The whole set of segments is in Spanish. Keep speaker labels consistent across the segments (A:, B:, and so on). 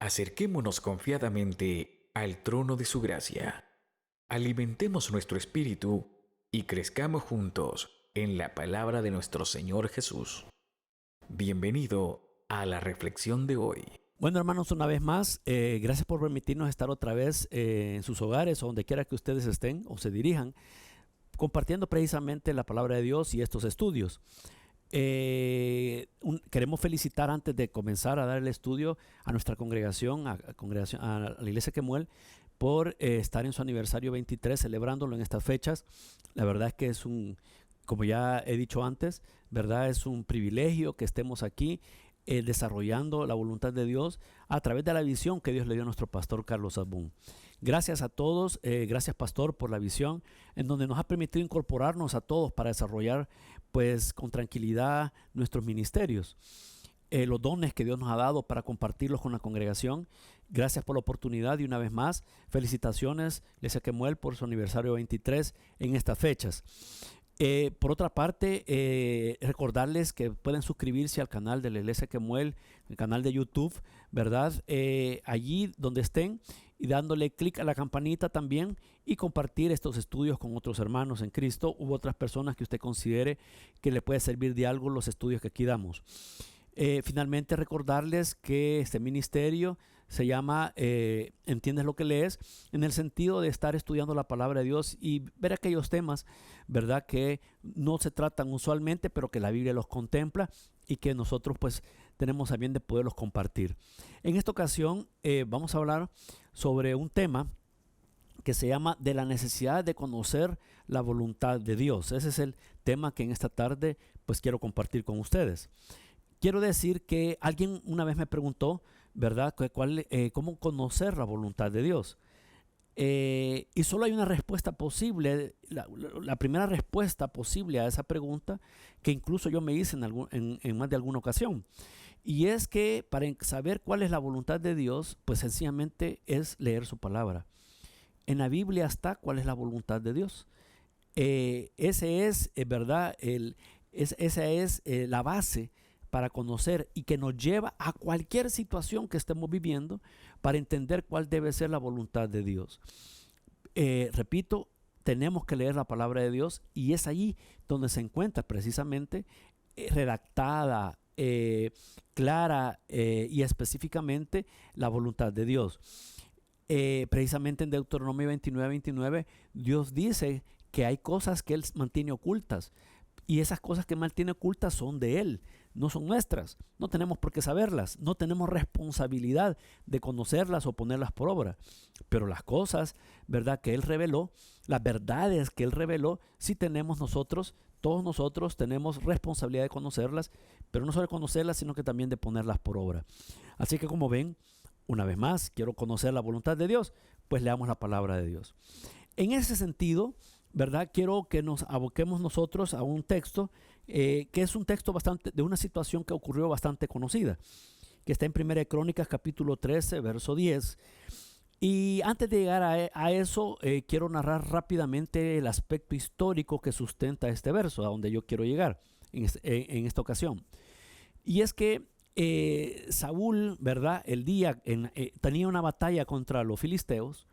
A: Acerquémonos confiadamente al trono de su gracia. Alimentemos nuestro espíritu y crezcamos juntos en la palabra de nuestro Señor Jesús. Bienvenido a la reflexión de hoy.
B: Bueno, hermanos, una vez más, gracias por permitirnos estar otra vez en sus hogares o donde quiera que ustedes estén o se dirijan, compartiendo precisamente la palabra de Dios y estos estudios. Queremos felicitar antes de comenzar a dar el estudio a nuestra congregación, a la Iglesia Quemuel, por estar en su aniversario 23, celebrándolo en estas fechas. La verdad es que es como ya he dicho antes, ¿verdad? Es un privilegio que estemos aquí desarrollando la voluntad de Dios a través de la visión que Dios le dio a nuestro pastor Carlos Abún. Gracias a todos, gracias pastor por la visión en donde nos ha permitido incorporarnos a todos para desarrollar pues con tranquilidad nuestros ministerios. Los dones que Dios nos ha dado para compartirlos con la congregación. Gracias por la oportunidad y una vez más, felicitaciones Iglesia Quemuel por su aniversario 23 en estas fechas. Por otra parte, recordarles que pueden suscribirse al canal de la Iglesia Quemuel, el canal de YouTube, ¿verdad? Allí donde estén y dándole clic a la campanita también y compartir estos estudios con otros hermanos en Cristo u otras personas que usted considere que le puede servir de algo los estudios que aquí damos. Finalmente recordarles que este ministerio se llama ¿Entiendes lo que lees? En el sentido de estar estudiando la palabra de Dios y ver aquellos temas, ¿verdad? Que no se tratan usualmente, pero que la Biblia los contempla y que nosotros pues tenemos a bien de poderlos compartir. En esta ocasión vamos a hablar sobre un tema que se llama de la necesidad de conocer la voluntad de Dios. Ese es el tema que en esta tarde pues quiero compartir con ustedes. Quiero decir que alguien una vez me preguntó, ¿verdad? ¿Cómo conocer la voluntad de Dios? Y solo hay una respuesta posible, la primera respuesta posible a esa pregunta, que incluso yo me hice en más de alguna ocasión. Y es que para saber cuál es la voluntad de Dios, pues sencillamente es leer su palabra. En la Biblia está cuál es la voluntad de Dios. Ese es, ¿verdad? Esa es la base para conocer y que nos lleva a cualquier situación que estemos viviendo para entender cuál debe ser la voluntad de Dios. Repito, tenemos que leer la palabra de Dios y es allí donde se encuentra precisamente redactada, clara y específicamente la voluntad de Dios. Precisamente en Deuteronomio 29:29 Dios dice que hay cosas que Él mantiene ocultas. Y esas cosas que mantiene ocultas son de Él, no son nuestras. No tenemos por qué saberlas, no tenemos responsabilidad de conocerlas o ponerlas por obra. Pero las cosas, ¿verdad?, que Él reveló, las verdades que Él reveló, sí tenemos nosotros, todos nosotros tenemos responsabilidad de conocerlas, pero no solo de conocerlas, sino que también de ponerlas por obra. Así que como ven, una vez más, quiero conocer la voluntad de Dios, pues leamos la palabra de Dios. En ese sentido, ¿verdad? Quiero que nos aboquemos nosotros a un texto que es un texto de una situación que ocurrió bastante conocida, que está en 1 Crónicas capítulo 13, verso 10. Y antes de llegar a eso, quiero narrar rápidamente el aspecto histórico que sustenta este verso, a donde yo quiero llegar en esta ocasión. Y es que Saúl, ¿verdad? Tenía una batalla contra los filisteos.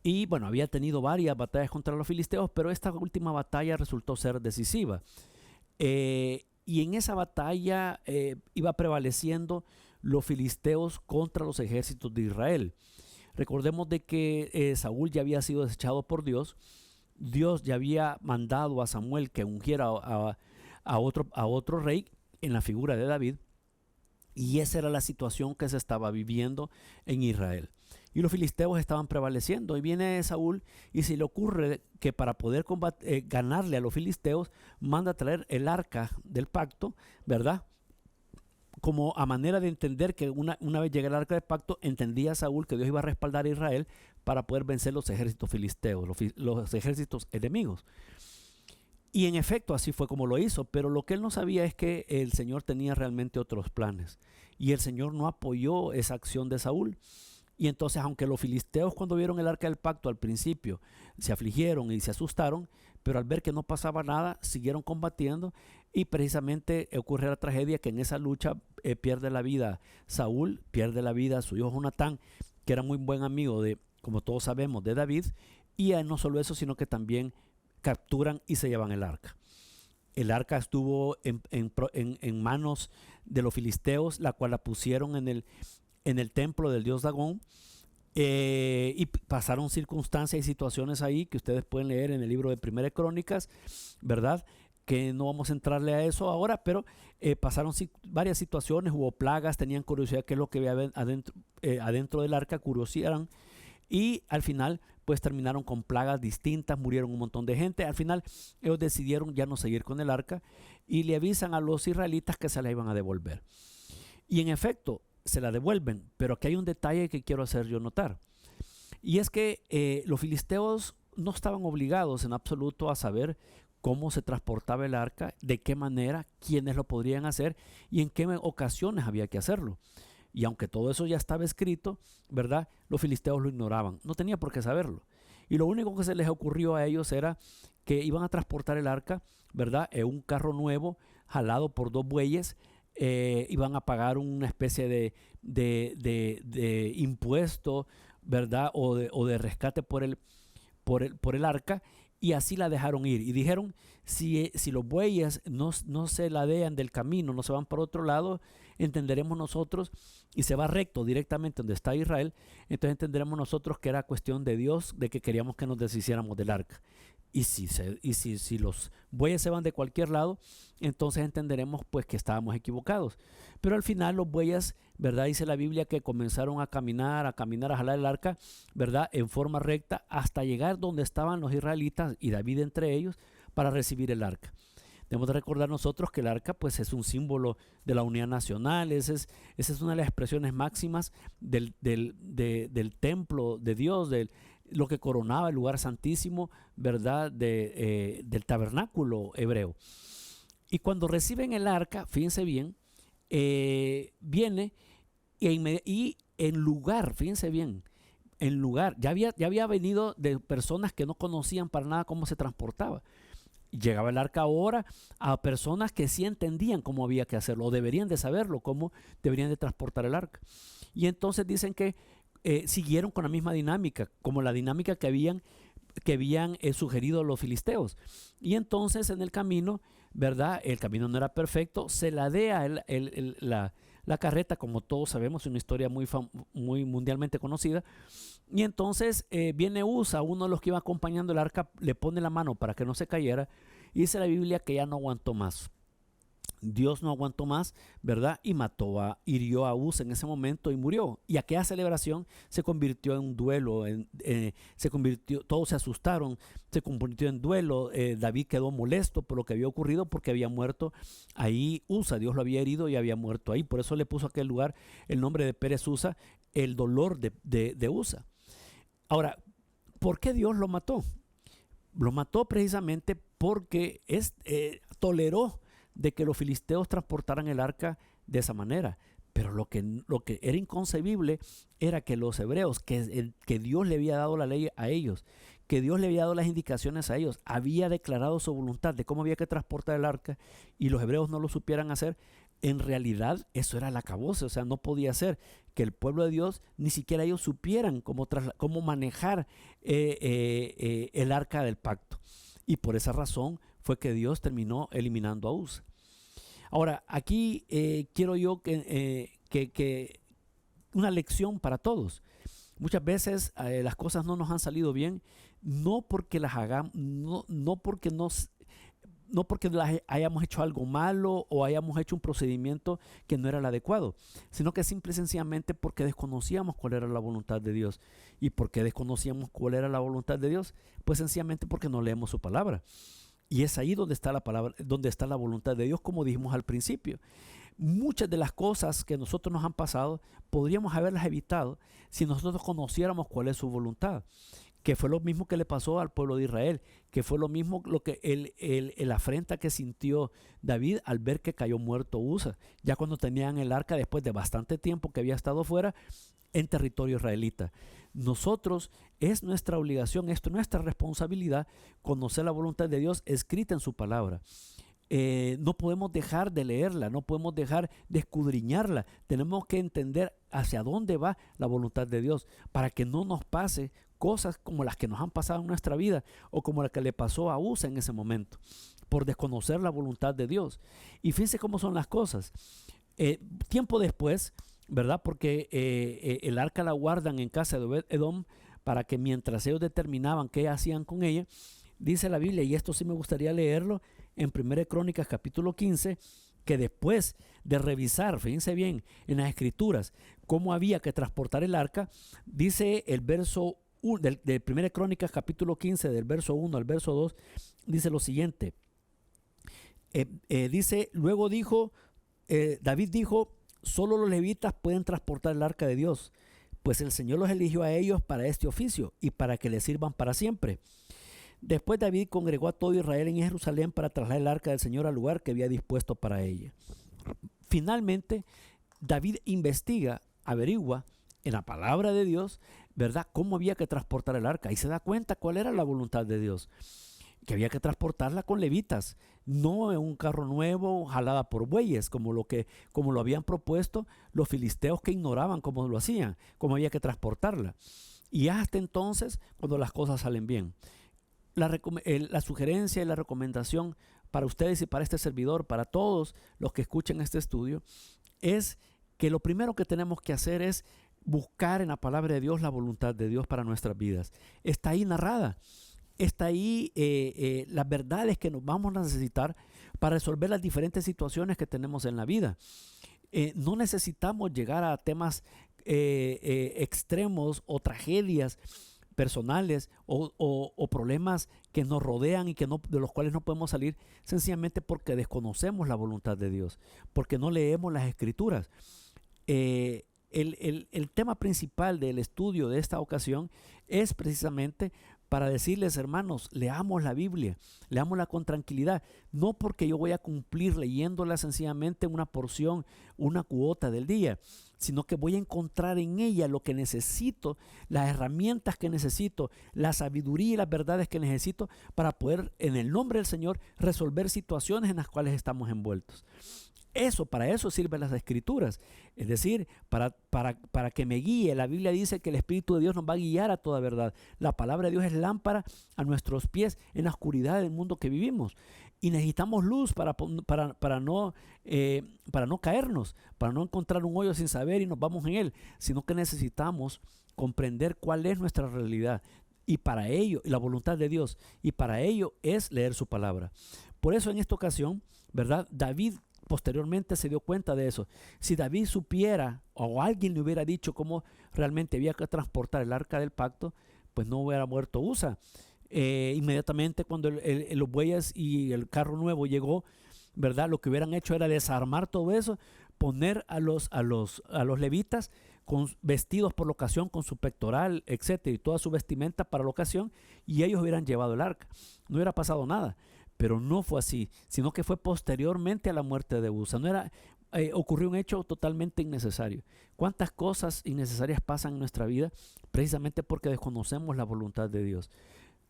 B: Y bueno, había tenido varias batallas contra los filisteos, pero esta última batalla resultó ser decisiva. Y en esa batalla iba prevaleciendo los filisteos contra los ejércitos de Israel. Recordemos de que Saúl ya había sido desechado por Dios. Dios ya había mandado a Samuel que ungiera a otro rey en la figura de David. Y esa era la situación que se estaba viviendo en Israel. Y los filisteos estaban prevaleciendo. Y viene Saúl y se le ocurre que para poder ganarle a los filisteos, manda a traer el arca del pacto, ¿verdad? Como a manera de entender que una vez llega el arca del pacto, entendía Saúl que Dios iba a respaldar a Israel para poder vencer los ejércitos filisteos, los ejércitos enemigos. Y en efecto así fue como lo hizo, pero lo que él no sabía es que el Señor tenía realmente otros planes y el Señor no apoyó esa acción de Saúl. Y entonces, aunque los filisteos cuando vieron el arca del pacto al principio se afligieron y se asustaron, pero al ver que no pasaba nada, siguieron combatiendo. y precisamente ocurre la tragedia que en esa lucha pierde la vida Saúl, pierde la vida su hijo Jonatán, que era muy buen amigo de, como todos sabemos, de David, y no solo eso, sino que también capturan y se llevan el arca. El arca estuvo en manos de los filisteos, la cual la pusieron en el templo del dios Dagón, y pasaron circunstancias y situaciones ahí que ustedes pueden leer en el libro de Primera de Crónicas, ¿verdad? Que no vamos a entrarle a eso ahora, pero pasaron varias situaciones, hubo plagas, tenían curiosidad qué es lo que había adentro del arca, curiosidad, y al final pues terminaron con plagas distintas, murieron un montón de gente. Al final ellos decidieron ya no seguir con el arca y le avisan a los israelitas que se la iban a devolver. Y en efecto, se la devuelven, pero aquí hay un detalle que quiero hacer yo notar. Y es que los filisteos no estaban obligados en absoluto a saber cómo se transportaba el arca, de qué manera, quiénes lo podrían hacer y en qué ocasiones había que hacerlo. Y aunque todo eso ya estaba escrito, ¿verdad? Los filisteos lo ignoraban. No tenía por qué saberlo. Y lo único que se les ocurrió a ellos era que iban a transportar el arca, ¿verdad? En un carro nuevo, jalado por 2 bueyes. Iban a pagar una especie de impuesto, ¿verdad? O de rescate por el arca. Y así la dejaron ir. Y dijeron, si los bueyes no se ladean del camino, no se van para otro lado, entenderemos nosotros, y se va recto directamente donde está Israel, entonces entenderemos nosotros que era cuestión de Dios, de que queríamos que nos deshiciéramos del arca. Y si los bueyes se van de cualquier lado, entonces entenderemos pues que estábamos equivocados. Pero al final los bueyes, ¿verdad? Dice la Biblia que comenzaron a caminar, a jalar el arca, ¿verdad? En forma recta hasta llegar donde estaban los israelitas y David entre ellos para recibir el arca. Debemos de recordar nosotros que el arca pues es un símbolo de la unidad nacional, esa es una de las expresiones máximas del templo de Dios, lo que coronaba el lugar santísimo, ¿verdad? Del tabernáculo hebreo. Y cuando reciben el arca, fíjense bien, viene y en lugar, fíjense bien, ya había venido de personas que no conocían para nada cómo se transportaba. Llegaba el arca ahora a personas que sí entendían cómo había que hacerlo, o deberían de saberlo, cómo deberían de transportar el arca. Y entonces dicen que siguieron con la misma dinámica, como la dinámica que habían sugerido los filisteos. Y entonces en el camino, ¿verdad? El camino no era perfecto, se ladea la carreta, como todos sabemos, es una historia muy mundialmente conocida. Y entonces viene Usa, uno de los que iba acompañando el arca, le pone la mano para que no se cayera, y dice la Biblia que ya no aguantó más. Dios no aguantó más, ¿verdad? Y hirió a Usa en ese momento y murió. Y aquella celebración se convirtió en un duelo, todos se asustaron, se convirtió en duelo. David quedó molesto por lo que había ocurrido porque había muerto ahí Usa, Dios lo había herido y había muerto ahí. Por eso le puso a aquel lugar el nombre de Pérez Usa, el dolor de Usa. Ahora, ¿por qué Dios lo mató? Lo mató precisamente porque toleró de que los filisteos transportaran el arca de esa manera. Pero lo que era inconcebible era que los hebreos, que Dios le había dado la ley a ellos, que Dios le había dado las indicaciones a ellos, había declarado su voluntad de cómo había que transportar el arca, y los hebreos no lo supieran hacer. En realidad eso era el acabose, o sea, no podía ser que el pueblo de Dios, ni siquiera ellos supieran cómo manejar el arca del pacto. Y por esa razón fue que Dios terminó eliminando a Usa. Ahora, aquí quiero yo que una lección para todos. Muchas veces las cosas no nos han salido bien, no porque las hagamos, no porque hayamos hecho algo malo o hayamos hecho un procedimiento que no era el adecuado, sino que simple y sencillamente porque desconocíamos cuál era la voluntad de Dios. ¿Y por qué desconocíamos cuál era la voluntad de Dios? Pues sencillamente porque no leemos su palabra. Y es ahí donde está la palabra, donde está la voluntad de Dios, como dijimos al principio. Muchas de las cosas que nosotros nos han pasado podríamos haberlas evitado si nosotros conociéramos cuál es su voluntad, que fue lo mismo que le pasó al pueblo de Israel, que fue lo mismo la afrenta que sintió David al ver que cayó muerto Usa, ya cuando tenían el arca después de bastante tiempo que había estado fuera en territorio israelita. Nosotros, es nuestra obligación, es nuestra responsabilidad conocer la voluntad de Dios escrita en su palabra. no podemos dejar de leerla, no podemos dejar de escudriñarla. Tenemos que entender hacia dónde va la voluntad de Dios para que no nos pase cosas como las que nos han pasado en nuestra vida o como la que le pasó a Usa en ese momento, por desconocer la voluntad de Dios. Y fíjense cómo son las cosas. Tiempo después, ¿verdad? Porque el arca la guardan en casa de Obed-Edom para que mientras ellos determinaban qué hacían con ella, dice la Biblia, y esto sí me gustaría leerlo, en 1 Crónicas capítulo 15, que después de revisar, fíjense bien, en las escrituras, cómo había que transportar el arca, dice el verso de 1 Crónicas capítulo 15, del verso 1 al verso 2, dice lo siguiente, dice, luego dijo, David dijo, solo los levitas pueden transportar el arca de Dios, pues el Señor los eligió a ellos para este oficio y para que le sirvan para siempre. Después David congregó a todo Israel en Jerusalén para trasladar el arca del Señor al lugar que había dispuesto para ella. Finalmente, David investiga, averigua en la palabra de Dios, ¿verdad?, cómo había que transportar el arca y se da cuenta cuál era la voluntad de Dios, que había que transportarla con levitas, no en un carro nuevo jalada por bueyes, como lo habían propuesto los filisteos, que ignoraban cómo lo hacían, cómo había que transportarla. Y hasta entonces, cuando las cosas salen bien. La sugerencia y la recomendación para ustedes y para este servidor, para todos los que escuchen este estudio, es que lo primero que tenemos que hacer es buscar en la palabra de Dios la voluntad de Dios para nuestras vidas. Está ahí narrada, está ahí las verdades que nos vamos a necesitar para resolver las diferentes situaciones que tenemos en la vida. No necesitamos llegar a temas extremos o tragedias personales o problemas que nos rodean y de los cuales no podemos salir, sencillamente porque desconocemos la voluntad de Dios, porque no leemos las escrituras. El tema principal del estudio de esta ocasión es precisamente para decirles, hermanos, leamos la Biblia, leámosla con tranquilidad, no porque yo voy a cumplir leyéndola sencillamente una porción, una cuota del día, sino que voy a encontrar en ella lo que necesito, las herramientas que necesito, la sabiduría y las verdades que necesito para poder, en el nombre del Señor, resolver situaciones en las cuales estamos envueltos. Para eso sirven las escrituras, es decir, para que me guíe. La Biblia dice que el Espíritu de Dios nos va a guiar a toda verdad. La palabra de Dios es lámpara a nuestros pies en la oscuridad del mundo que vivimos. Y necesitamos luz para no caernos, para no encontrar un hoyo sin saber y nos vamos en él, sino que necesitamos comprender cuál es nuestra realidad. Y para ello, la voluntad de Dios, y para ello es leer su palabra. Por eso en esta ocasión, ¿verdad?, David posteriormente se dio cuenta de eso. Si David supiera o alguien le hubiera dicho cómo realmente había que transportar el arca del pacto, pues no hubiera muerto Usa. Inmediatamente cuando los bueyes y el carro nuevo llegó, ¿verdad?, lo que hubieran hecho era desarmar todo eso, poner a los levitas con vestidos por la ocasión, con su pectoral, etcétera, y toda su vestimenta para la ocasión, y ellos hubieran llevado el arca. No hubiera pasado nada. Pero no fue así, sino que fue posteriormente a la muerte de Usa. Ocurrió un hecho totalmente innecesario. ¿Cuántas cosas innecesarias pasan en nuestra vida precisamente porque desconocemos la voluntad de Dios?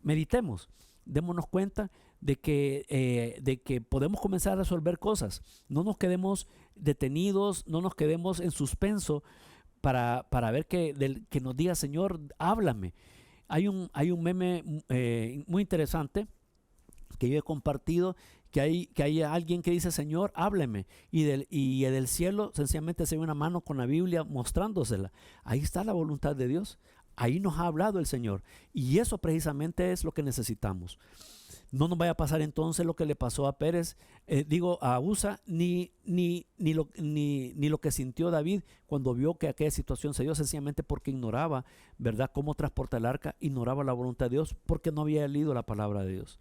B: Meditemos, démonos cuenta de que podemos comenzar a resolver cosas. No nos quedemos detenidos, no nos quedemos en suspenso para ver que nos diga, Señor, háblame. Hay un meme muy interesante que yo he compartido, que hay alguien que dice, Señor, hábleme, y del cielo sencillamente se ve una mano con la Biblia mostrándosela. Ahí está la voluntad de Dios, ahí nos ha hablado el Señor, y eso precisamente es lo que necesitamos. No nos vaya a pasar entonces lo que le pasó a Usa, ni lo que sintió David cuando vio que aquella situación se dio, sencillamente porque ignoraba, ¿verdad?, cómo transportar el arca, ignoraba la voluntad de Dios, porque no había leído la palabra de Dios.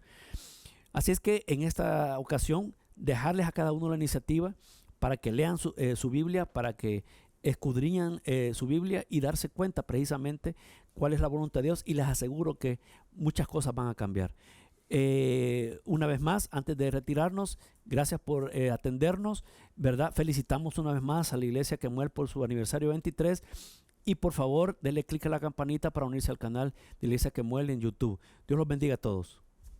B: Así es que en esta ocasión, dejarles a cada uno la iniciativa para que lean su Biblia, para que escudriñan su Biblia y darse cuenta precisamente cuál es la voluntad de Dios, y les aseguro que muchas cosas van a cambiar. Una vez más, antes de retirarnos, gracias por atendernos, ¿verdad? Felicitamos una vez más a la Iglesia Kemuel por su aniversario 23. Y por favor, denle clic a la campanita para unirse al canal de Iglesia Kemuel en YouTube. Dios los bendiga a todos.